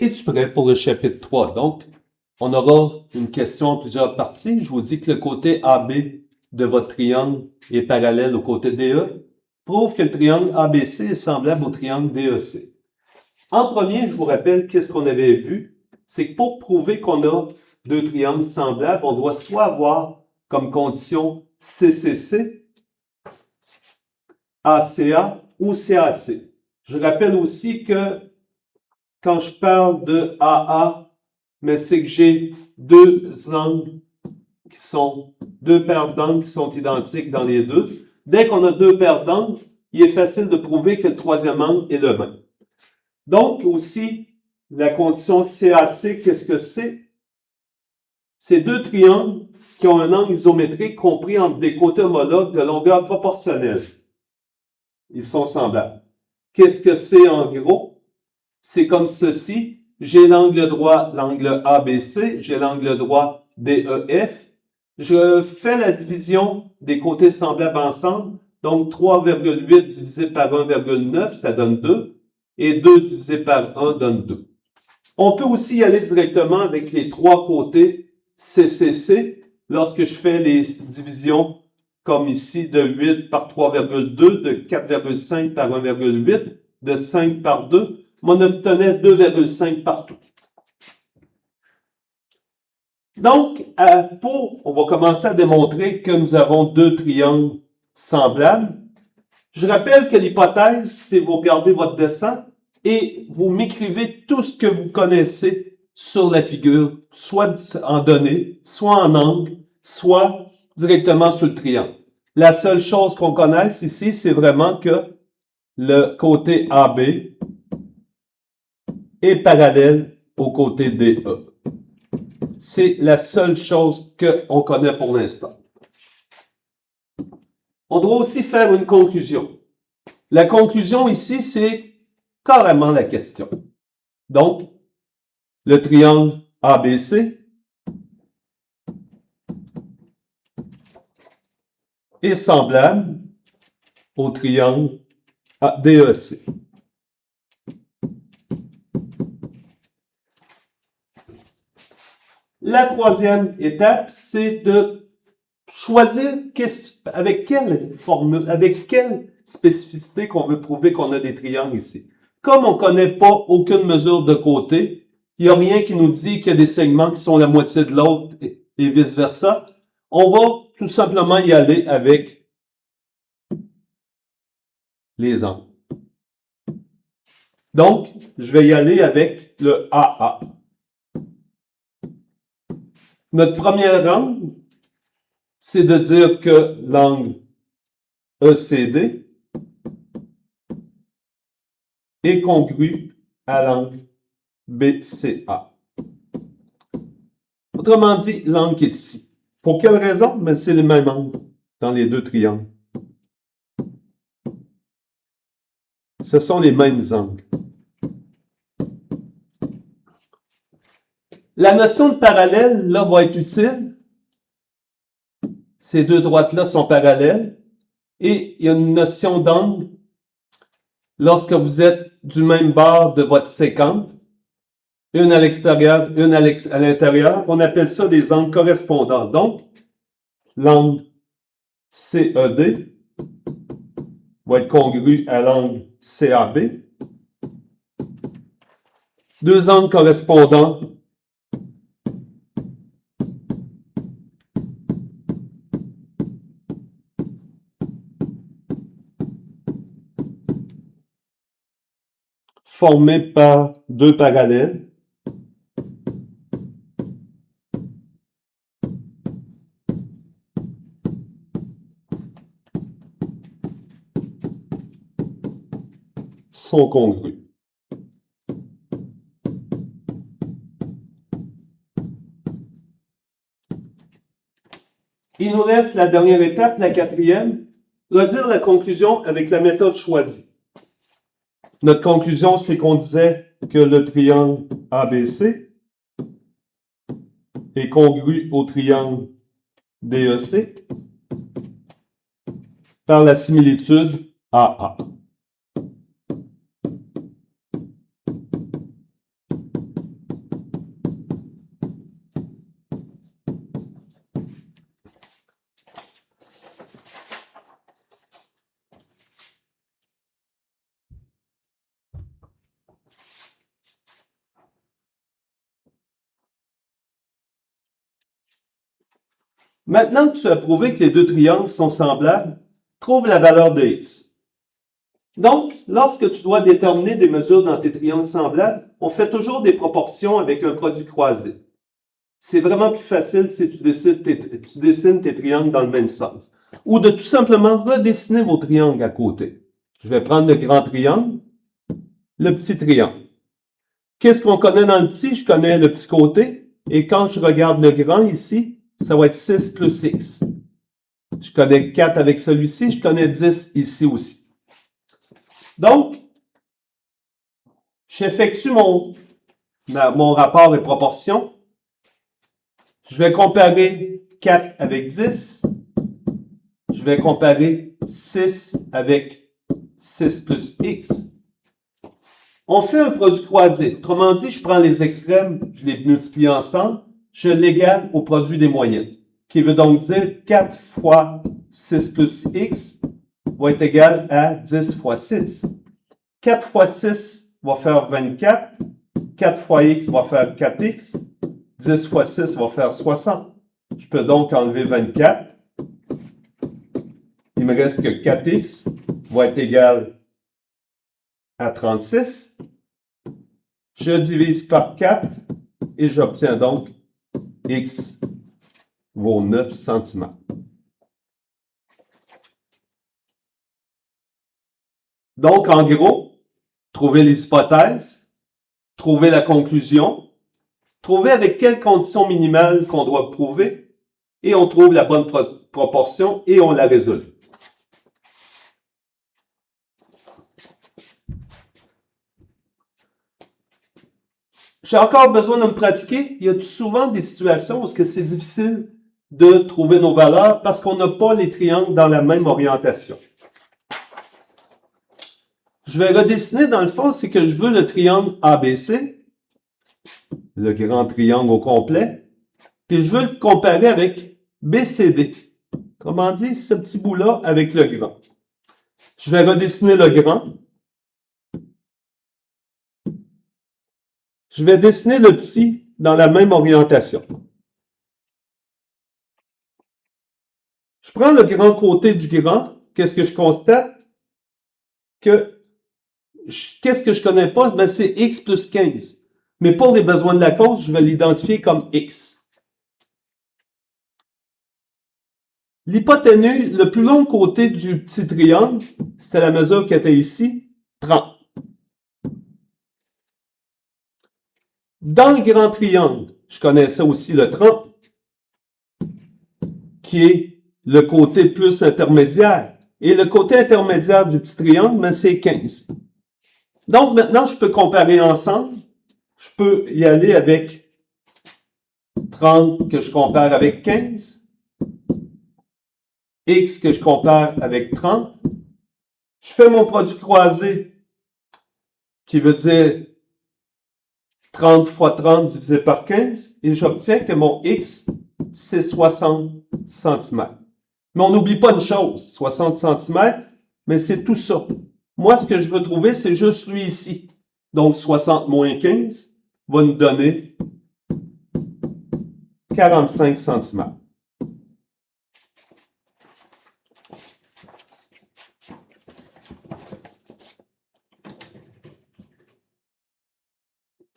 Es-tu prêt pour le chapitre 3? Donc, on aura une question en plusieurs parties. Je vous dis que le côté AB de votre triangle est parallèle au côté DE. Prouve que le triangle ABC est semblable au triangle DEC. En premier, je vous rappelle qu'est-ce qu'on avait vu. C'est que pour prouver qu'on a deux triangles semblables, on doit soit avoir comme condition CCC, ACA ou CAC. Je rappelle aussi que quand je parle de AA, mais c'est que j'ai deux paires d'angles qui sont identiques dans les deux. Dès qu'on a deux paires d'angles, il est facile de prouver que le troisième angle est le même. Donc, aussi, la condition CAC, qu'est-ce que c'est? C'est deux triangles qui ont un angle isométrique compris entre des côtés homologues de longueur proportionnelle. Ils sont semblables. Qu'est-ce que c'est en gros? C'est comme ceci. J'ai l'angle droit, l'angle ABC, j'ai l'angle droit DEF. Je fais la division des côtés semblables ensemble. Donc, 3,8 divisé par 1,9, ça donne 2. Et 2 divisé par 1 donne 2. On peut aussi y aller directement avec les trois côtés CCC. Lorsque je fais les divisions comme ici de 8 par 3,2, de 4,5 par 1,8, de 5 par 2, on obtenait 2,5 partout. Donc, on va commencer à démontrer que nous avons deux triangles semblables. Je rappelle que l'hypothèse, c'est vous regardez votre dessin et vous m'écrivez tout ce que vous connaissez sur la figure, soit en données, soit en angle, soit directement sur le triangle. La seule chose qu'on connaisse ici, c'est vraiment que le côté AB est parallèle au côté DE. C'est la seule chose qu'on connaît pour l'instant. On doit aussi faire une conclusion. La conclusion ici, c'est carrément la question. Donc, le triangle ABC est semblable au triangle DEC. La troisième étape, c'est de choisir avec quelle formule, avec quelle spécificité qu'on veut prouver qu'on a des triangles ici. Comme on ne connaît pas aucune mesure de côté, il n'y a rien qui nous dit qu'il y a des segments qui sont la moitié de l'autre et vice-versa. On va tout simplement y aller avec les angles. Donc, je vais y aller avec le AA. Notre premier angle, c'est de dire que l'angle ECD est congru à l'angle BCA. Autrement dit, l'angle qui est ici. Pour quelle raison? Mais c'est le même angle dans les deux triangles. Ce sont les mêmes angles. La notion de parallèle, là, va être utile. Ces deux droites-là sont parallèles. Et il y a une notion d'angle lorsque vous êtes du même bord de votre séquente. Une à l'extérieur, une à l'intérieur. On appelle ça des angles correspondants. Donc, l'angle CED va être congru à l'angle CAB. Deux angles correspondants formés par deux parallèles. Sont congrus. Il nous reste la dernière étape, la quatrième, redire la conclusion avec la méthode choisie. Notre conclusion, c'est qu'on disait que le triangle ABC est congru au triangle DEC par la similitude AA. Maintenant que tu as prouvé que les deux triangles sont semblables, trouve la valeur de x. Donc, lorsque tu dois déterminer des mesures dans tes triangles semblables, on fait toujours des proportions avec un produit croisé. C'est vraiment plus facile si tu dessines tes triangles dans le même sens. Ou de tout simplement redessiner vos triangles à côté. Je vais prendre le grand triangle, le petit triangle. Qu'est-ce qu'on connaît dans le petit? Je connais le petit côté. Et quand je regarde le grand ici, ça va être 6 plus x. Je connais 4 avec celui-ci, je connais 10 ici aussi. Donc, j'effectue mon rapport et proportion. Je vais comparer 4 avec 10. Je vais comparer 6 avec 6 plus x. On fait un produit croisé. Autrement dit, je prends les extrêmes, je les multiplie ensemble, je l'égale au produit des moyennes. Qui veut donc dire 4 fois 6 plus x va être égal à 10 fois 6. 4 fois 6 va faire 24. 4 fois x va faire 4x. 10 fois 6 va faire 60. Je peux donc enlever 24. Il me reste que 4x va être égal à 36. Je divise par 4 et j'obtiens donc x vaut 9 cm. Donc, en gros, trouver les hypothèses, trouver la conclusion, trouver avec quelles conditions minimales qu'on doit prouver, et on trouve la bonne proportion et on la résout. J'ai encore besoin de me pratiquer. Il y a souvent des situations où c'est difficile de trouver nos valeurs parce qu'on n'a pas les triangles dans la même orientation. Je vais redessiner, dans le fond, c'est que je veux le triangle ABC, le grand triangle au complet, puis je veux le comparer avec BCD. Autrement dit, ce petit bout-là avec le grand. Je vais redessiner le grand. Je vais dessiner le petit dans la même orientation. Je prends le grand côté du grand. Qu'est-ce que je constate? Qu'est-ce que je connais pas? Ben, c'est x plus 15. Mais pour les besoins de la cause, je vais l'identifier comme x. L'hypoténuse, le plus long côté du petit triangle, c'est la mesure qui était ici, 30. Dans le grand triangle, je connaissais aussi le 30, qui est le côté plus intermédiaire. Et le côté intermédiaire du petit triangle, ben, c'est 15. Donc, maintenant, je peux comparer ensemble. Je peux y aller avec 30 que je compare avec 15. X que je compare avec 30. Je fais mon produit croisé, qui veut dire 30 fois 30 divisé par 15. Et j'obtiens que mon X, c'est 60 cm. Mais on n'oublie pas une chose, 60 cm, mais c'est tout ça. Moi, ce que je veux trouver, c'est juste lui ici. Donc, 60 moins 15 va nous donner 45 cm.